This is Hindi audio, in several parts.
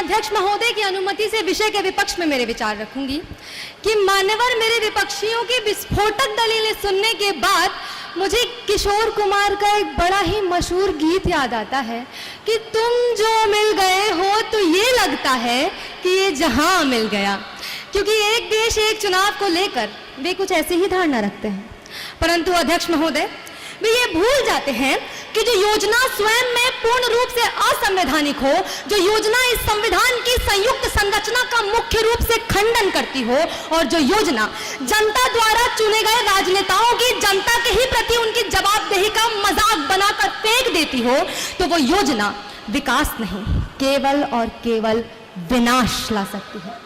अध्यक्ष महोदय की अनुमति से विषय के विपक्ष में मेरे विचार रखूंगी कि मान्यवर मेरे विपक्षियों की विस्फोटक दलीलें सुनने के बाद मुझे किशोर कुमार का एक बड़ा ही मशहूर गीत याद आता है कि तुम जो मिल गए हो तो ये लगता है कि ये जहां मिल गया। क्योंकि एक देश एक चुनाव को लेकर वे कुछ ऐसी ही धारणा रखते हैं, परंतु अध्यक्ष महोदय वे ये भूल जाते हैं कि जो योजना स्वयं में पूर्ण रूप से असंवैधानिक हो, जो योजना इस संविधान की संयुक्त संरचना का मुख्य रूप से खंडन करती हो, और जो योजना जनता द्वारा चुने गए राजनेताओं की जनता के ही प्रति उनकी जवाबदेही का मजाक बनाकर फेंक देती हो, तो वो योजना विकास नहीं केवल और केवल विनाश ला सकती है।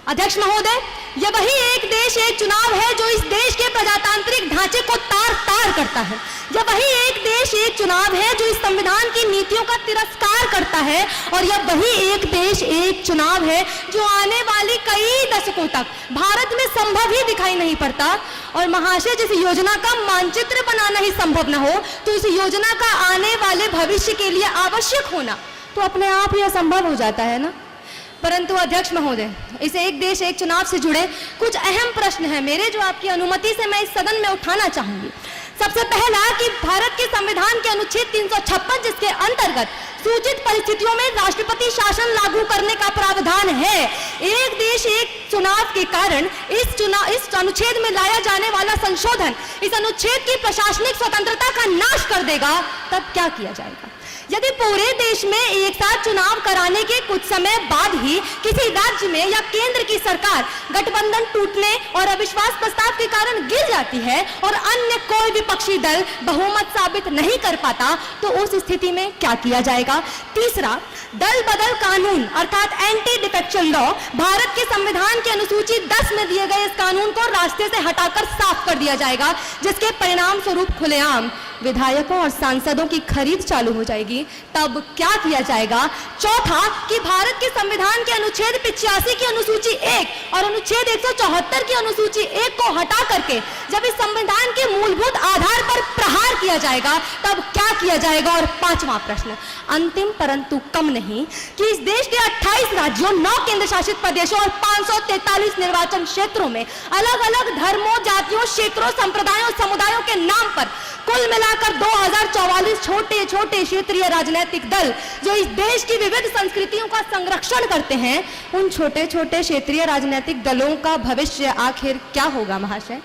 अध्यक्ष महोदय, यह वही एक देश एक चुनाव है जो इस देश के प्रजातांत्रिक ढांचे को तार तार करता है। यह वही एक देश एक चुनाव है जो इस संविधान की नीतियों का तिरस्कार करता है, और यह वही एक देश एक चुनाव है जो आने वाली कई दशकों तक भारत में संभव ही दिखाई नहीं पड़ता। और महाशय, जिस योजना का मानचित्र बनाना ही संभव न हो, तो उस योजना का आने वाले भविष्य के लिए आवश्यक होना तो अपने आप ही असंभव हो जाता है ना। परंतु अध्यक्ष महोदय, इस एक देश एक चुनाव से जुड़े कुछ अहम प्रश्न हैं मेरे, जो आपकी अनुमति से मैं इस सदन में उठाना चाहूंगी। सबसे पहला कि भारत के संविधान के अनुच्छेद 356, जिसके अंतर्गत सूचित परिस्थितियों में राष्ट्रपति शासन लागू करने का प्रावधान है, एक देश एक चुनाव के कारण इस अनुच्छेद में लाया जाने वाला संशोधन इस अनुच्छेद की प्रशासनिक स्वतंत्रता का नाश कर देगा, तब क्या किया जाएगा? यदि पूरे देश में एक साथ चुनाव कराने के कुछ समय बाद ही किसी राज्य में या केंद्र की सरकार गठबंधन टूटने और अविश्वास प्रस्ताव के कारण गिर जाती है और अन्य कोई विपक्षी दल बहुमत साबित नहीं कर पाता, तो उस स्थिति में क्या किया जाएगा? तीसरा, दल बदल कानून अर्थात एंटी डिफेक्शन लॉ, भारत के संविधान की अनुसूची 10 में दिए गए इस कानून को रास्ते से हटाकर साफ कर दिया जाएगा, जिसके परिणाम स्वरूप खुलेआम विधायकों और सांसदों की खरीद चालू हो जाएगी। तब क्या किया जाएगा? चौथा, कि भारत के संविधान के अनुच्छेद 85 की अनुसूची 1 और अनुच्छेद 174 की अनुसूची 1 को हटा करके जब इस संविधान के मूलभूत आधार पर प्रहार किया जाएगा, तब क्या किया जाएगा? और पांचवा प्रश्न, अंतिम परंतु कम नहीं, कि इस देश के 28 राज्यों, 9 केंद्र शासित प्रदेशों और 543 निर्वाचन क्षेत्रों में अलग अलग धर्मों, जातियों, क्षेत्रों, संप्रदायों, समुदायों के नाम पर कुल मिलाकर 2044 छोटे छोटे क्षेत्रीय राजनीतिक दल जो इस देश की विविध संस्कृतियों का संरक्षण करते हैं, उन छोटे छोटे क्षेत्रीय राजनीतिक दलों का भविष्य आखिर क्या होगा महाशय?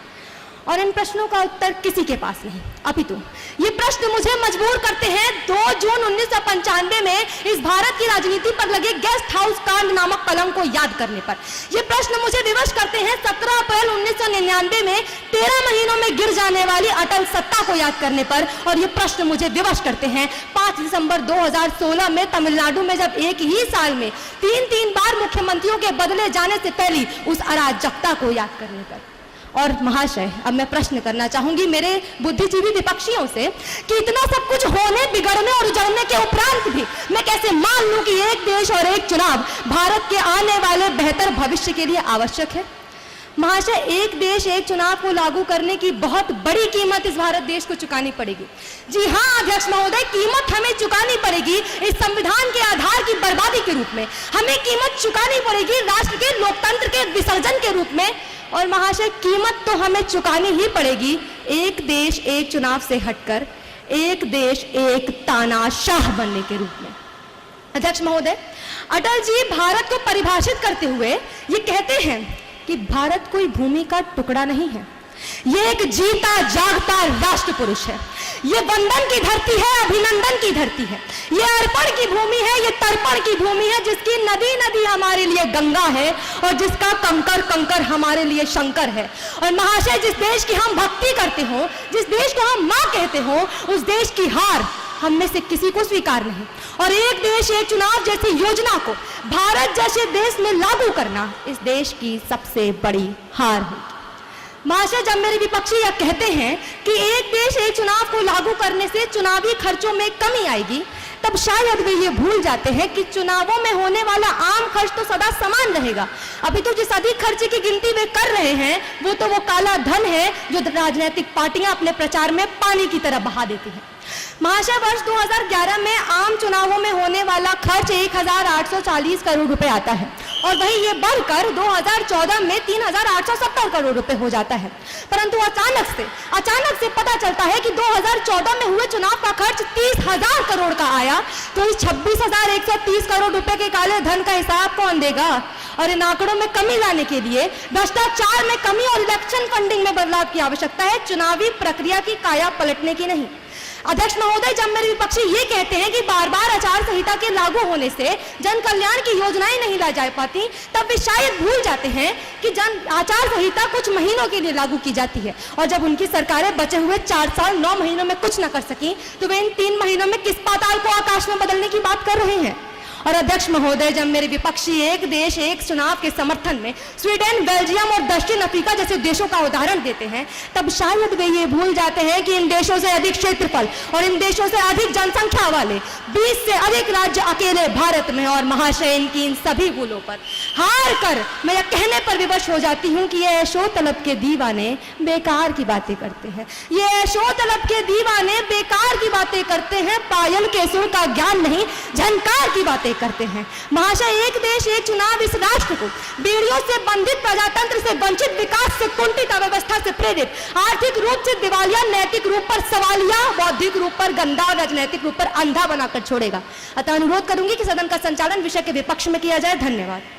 और इन प्रश्नों का उत्तर किसी के पास नहीं, अपितु ये प्रश्न मुझे मजबूर करते हैं 2 जून 1995 में इस भारत की राजनीति पर लगे गेस्ट हाउस कांड नामक कलंक को याद करने पर। ये प्रश्न मुझे विवश करते हैं 17 अप्रैल 1999 में 13 महीनों में गिर जाने वाली अटल सत्ता को याद करने पर, और ये प्रश्न मुझे विवश करते हैं 5 दिसंबर 2016 में तमिलनाडु में जब एक ही साल में 3 बार मुख्यमंत्रियों के बदले जाने से पहले उस अराजकता को याद करने पर। और महाशय, अब मैं प्रश्न करना चाहूंगी मेरे बुद्धिजीवी विपक्षियों से कि इतना सब कुछ होने, बिगड़ने और उजड़ने के उपरांत भी मैं कैसे मान लूं कि एक देश और एक चुनाव भारत के आने वाले बेहतर भविष्य के लिए आवश्यक है? महाशय, एक देश एक चुनाव को लागू करने की बहुत बड़ी कीमत इस भारत देश को चुकानी पड़ेगी। जी हाँ अध्यक्ष महोदय, कीमत हमें चुकानी पड़ेगी इस संविधान के आधार की बर्बादी के रूप में। हमें कीमत चुकानी पड़ेगी राष्ट्र के लोकतंत्र के विसर्जन के रूप में। और महाशय, कीमत तो हमें चुकानी ही पड़ेगी एक देश एक चुनाव से हटकर एक देश एक तानाशाह बनने के रूप में। अध्यक्ष महोदय, अटल जी भारत को परिभाषित करते हुए ये कहते हैं कि भारत कोई भूमि का टुकड़ा नहीं है, ये एक जीता जागता राष्ट्र पुरुष है। ये वंदन की धरती है, अभिनंदन की धरती है, ये अर्पण की भूमि है, ये तर्पण की भूमि है, जिसकी नदी नदी हमारे लिए गंगा है और जिसका कंकर कंकर हमारे लिए शंकर है। और महाशय, जिस देश की हम भक्ति करते हो, जिस देश को हम माँ कहते हो, उस देश की हार हम में से किसी को स्वीकार नहीं। और एक देश एक चुनाव जैसी योजना को भारत जैसे देश में लागू करना इस देश की सबसे बड़ी हार होगी। महाशय, जब मेरे विपक्षी यह कहते हैं कि एक देश एक चुनाव को लागू करने से चुनावी खर्चों में कमी आएगी, तब शायद वे ये भूल जाते हैं कि चुनावों में होने वाला आम खर्च तो सदा समान रहेगा। अभी तो जिस अधिक खर्चे की गिनती वे कर रहे हैं वो काला धन है जो राजनीतिक पार्टियां अपने प्रचार में पानी की तरह बहा देती हैं। महाशय, वर्ष 2011 में आम चुनावों में होने वाला खर्च 1840 करोड़ रुपए आता है और वही ये बढ़कर 2014 में 3870 करोड़ रुपए हो जाता है। परंतु अचानक से पता चलता है कि 2014 में हुए चुनाव का खर्च 30,000 करोड़ का आया। तो इस 26,130 करोड़ रुपए के काले धन का हिसाब कौन देगा? और इन आंकड़ों में कमी लाने के लिए भ्रष्टाचार में कमी और इलेक्शन फंडिंग में बदलाव की आवश्यकता है, चुनावी प्रक्रिया की काया पलटने की नहीं। अध्यक्ष महोदय, जब मेरे विपक्षी ये कहते हैं कि बार बार आचार संहिता के लागू होने से जन कल्याण की योजनाएं नहीं ला जा पाती, तब वे शायद भूल जाते हैं कि आचार संहिता कुछ महीनों के लिए लागू की जाती है और जब उनकी सरकारें बचे हुए 4 साल 9 महीनों में कुछ न कर सकी तो वे इन 3 महीनों में किस पाताल को आकाश में बदलने की बात कर रहे हैं। और अध्यक्ष महोदय, जब मेरे विपक्षी एक देश एक चुनाव के समर्थन में स्वीडन, बेल्जियम और दक्षिण अफ्रीका जैसे देशों का उदाहरण देते हैं, तब शायद वे ये भूल जाते हैं कि इन देशों से अधिक क्षेत्रफल और इन देशों से अधिक जनसंख्या वाले 20 से अधिक राज्य अकेले भारत में। और महाशय, इनकी इन सभी भूलों पर हार कर मैं यह कहने पर विवश हो जाती हूँ कि ये ऐशो तलब के दीवाने बेकार की बातें करते हैं। ये ऐशो तलब के दीवाने बेकार की बातें करते हैं, पायल के सुर का ज्ञान नहीं, झनकार की बातें करते हैं। महाशय, एक देश एक चुनाव इस राष्ट्र को बेड़ियों से बंधित, प्रजातंत्र से वंचित, विकास से कुंठित, अव्यवस्था से प्रेरित, आर्थिक रूप से दिवालिया, नैतिक रूप पर सवालिया, बौद्धिक रूप पर गंदा और राजनैतिक रूप पर अंधा बनाकर छोड़ेगा। अतः अनुरोध करूंगी कि सदन का संचालन विषय के विपक्ष में किया जाए। धन्यवाद।